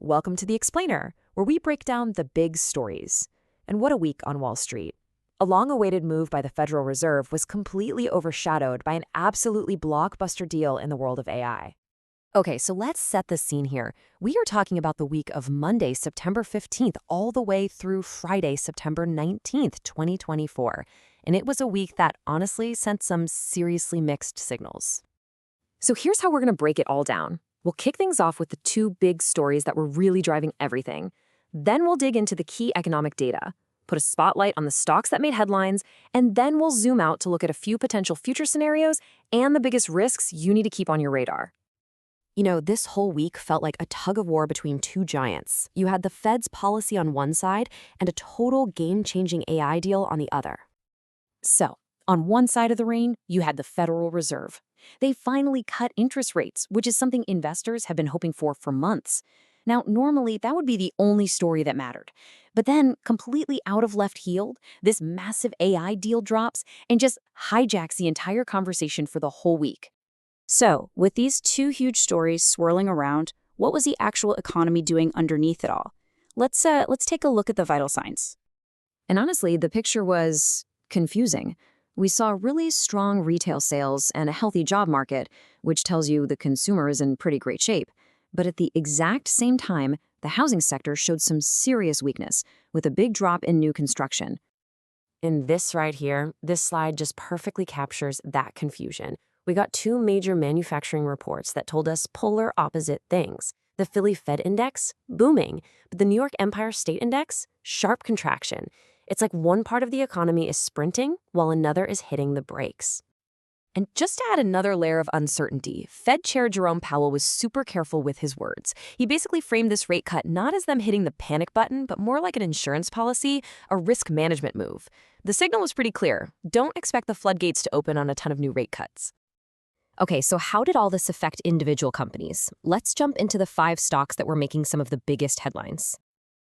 welcome to The Explainer, where we break down the big stories. And what a week on Wall Street. A long-awaited move by the Federal Reserve was completely overshadowed by an absolutely blockbuster deal in the world of AI. Okay, so let's set the scene here. We are talking about the week of Monday, September 15th, all the way through Friday, September 19th, 2024. And it was a week that honestly sent some seriously mixed signals. So here's how we're going to break it all down. We'll kick things off with the two big stories that were really driving everything. Then we'll dig into the key economic data, put a spotlight on the stocks that made headlines, and then we'll zoom out to look at a few potential future scenarios and the biggest risks you need to keep on your radar. You know, this whole week felt like a tug-of-war between two giants. You had the Fed's policy on one side and a total game-changing AI deal on the other. So, on one side of the ring, you had the Federal Reserve. They finally cut interest rates, which is something investors have been hoping for months. Now, normally, that would be the only story that mattered. But then, completely out of left field, this massive AI deal drops and just hijacks the entire conversation for the whole week. So, with these two huge stories swirling around, what was the actual economy doing underneath it all? Let's take a look at the vital signs. And honestly, the picture was confusing. We saw really strong retail sales and a healthy job market, which tells you the consumer is in pretty great shape. But at the exact same time, the housing sector showed some serious weakness, with a big drop in new construction. And this right here, this slide just perfectly captures that confusion. We got two major manufacturing reports that told us polar opposite things. The Philly Fed Index, booming, but the New York Empire State Index, sharp contraction. It's like one part of the economy is sprinting while another is hitting the brakes. And just to add another layer of uncertainty, Fed Chair Jerome Powell was super careful with his words. He basically framed this rate cut not as them hitting the panic button, but more like an insurance policy, a risk management move. The signal was pretty clear. Don't expect the floodgates to open on a ton of new rate cuts. Okay, so how did all this affect individual companies? Let's jump into the 5 stocks that were making some of the biggest headlines.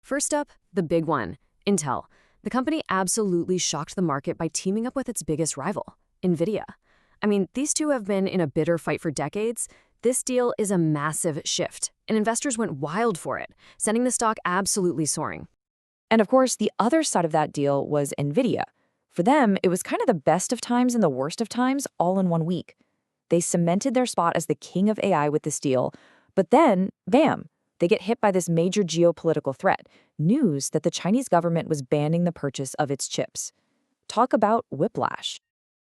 First up, the big one, Intel. The company absolutely shocked the market by teaming up with its biggest rival, NVIDIA. I mean, these two have been in a bitter fight for decades. This deal is a massive shift, and investors went wild for it, sending the stock absolutely soaring. And of course, the other side of that deal was NVIDIA. For them, it was kind of the best of times and the worst of times all in one week. They cemented their spot as the king of AI with this deal, but then, bam, they get hit by this major geopolitical threat, news that the Chinese government was banning the purchase of its chips. Talk about whiplash.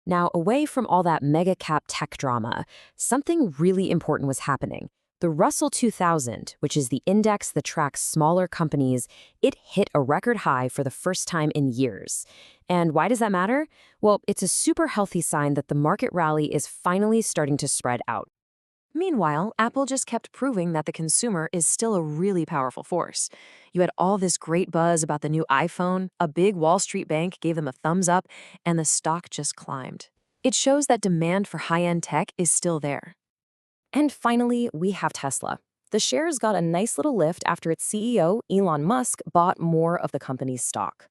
Now, away from all that mega-cap tech drama, something really important was happening. The Russell 2000, which is the index that tracks smaller companies, it hit a record high for the first time in years. And why does that matter? Well, it's a super healthy sign that the market rally is finally starting to spread out. Meanwhile, Apple just kept proving that the consumer is still a really powerful force. You had all this great buzz about the new iPhone, a big Wall Street bank gave them a thumbs up, and the stock just climbed. It shows that demand for high-end tech is still there. And finally, we have Tesla. The shares got a nice little lift after its CEO, Elon Musk, bought more of the company's stock.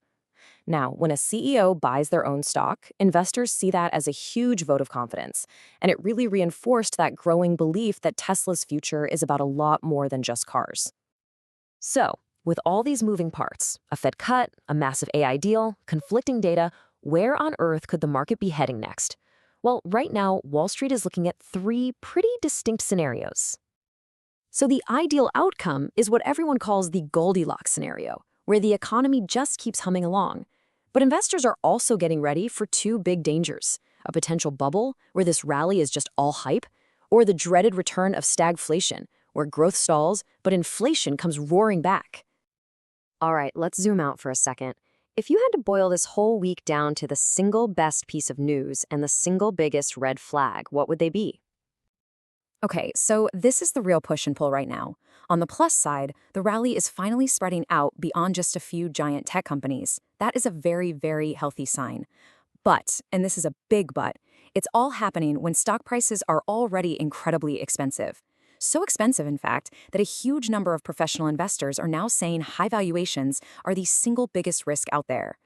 Now, when a CEO buys their own stock, investors see that as a huge vote of confidence, and it really reinforced that growing belief that Tesla's future is about a lot more than just cars. So, with all these moving parts, a Fed cut, a massive AI deal, conflicting data, where on earth could the market be heading next? Well, right now, Wall Street is looking at 3 pretty distinct scenarios. So the ideal outcome is what everyone calls the Goldilocks scenario, where the economy just keeps humming along. But investors are also getting ready for 2 big dangers: a potential bubble, where this rally is just all hype, or the dreaded return of stagflation, where growth stalls, but inflation comes roaring back. All right, let's zoom out for a second. If you had to boil this whole week down to the single best piece of news and the single biggest red flag, what would they be? Okay, so this is the real push and pull right now. On the plus side, the rally is finally spreading out beyond just a few giant tech companies. That is a very, very healthy sign. But, and this is a big but, it's all happening when stock prices are already incredibly expensive. So expensive, in fact, that a huge number of professional investors are now saying high valuations are the single biggest risk out there.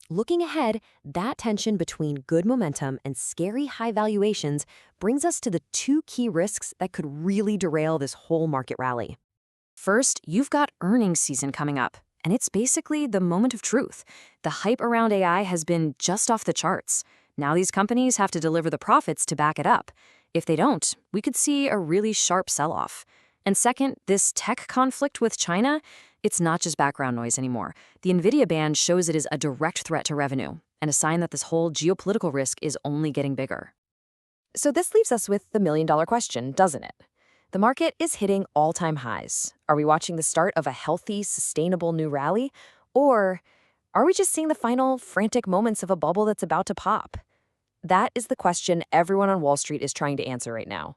Looking ahead, that tension between good momentum and scary high valuations brings us to the 2 key risks that could really derail this whole market rally. First, you've got earnings season coming up, and it's basically the moment of truth. The hype around AI has been just off the charts. Now these companies have to deliver the profits to back it up. If they don't, we could see a really sharp sell-off. And second, this tech conflict with China, it's not just background noise anymore. The Nvidia ban shows it is a direct threat to revenue, and a sign that this whole geopolitical risk is only getting bigger. So this leaves us with the million-dollar question, doesn't it? The market is hitting all-time highs. Are we watching the start of a healthy, sustainable new rally? Or are we just seeing the final frantic moments of a bubble that's about to pop? That is the question everyone on Wall Street is trying to answer right now.